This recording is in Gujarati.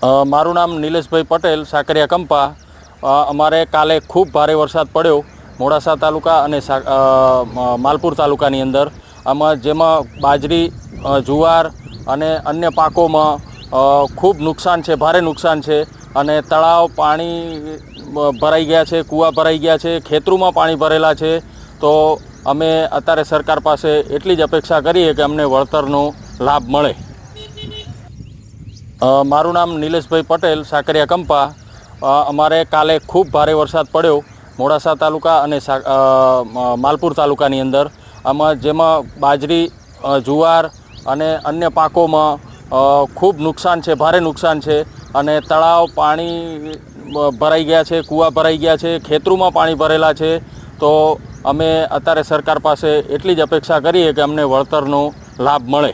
મારું નામ નિલેશભાઈ પટેલ, સાકરિયા કંપા। અમારે કાલે ખૂબ ભારે વરસાદ પડ્યો મોડાસા તાલુકા અને માલપુર તાલુકાની અંદર। જેમાં બાજરી, જુવાર અને અન્ય પાકોમાં ખૂબ નુકસાન છે, ભારે નુકસાન છે અને તળાવ પાણી ભરાઈ ગયા છે, કૂવા ભરાઈ ગયા છે, ખેતરોમાં પાણી ભરેલા છે। તો અમે અત્યારે સરકાર પાસે એટલી જ અપેક્ષા કરીએ કે અમને વળતરનો લાભ મળે। મારું નામ નિલેશભાઈ પટેલ, સાકરિયા કંપા। અમારે કાલે ખૂબ ભારે વરસાદ પડ્યો મોડાસા તાલુકા અને માલપુર તાલુકાની અંદર। જેમાં બાજરી, જુવાર અને અન્ય પાકોમાં ખૂબ નુકસાન છે, ભારે નુકસાન છે અને તળાવ પાણી ભરાઈ ગયા છે, કૂવા ભરાઈ ગયા છે, ખેતરોમાં પાણી ભરેલા છે। તો અમે અત્યારે સરકાર પાસે એટલી જ અપેક્ષા કરીએ કે અમને વળતરનો લાભ મળે।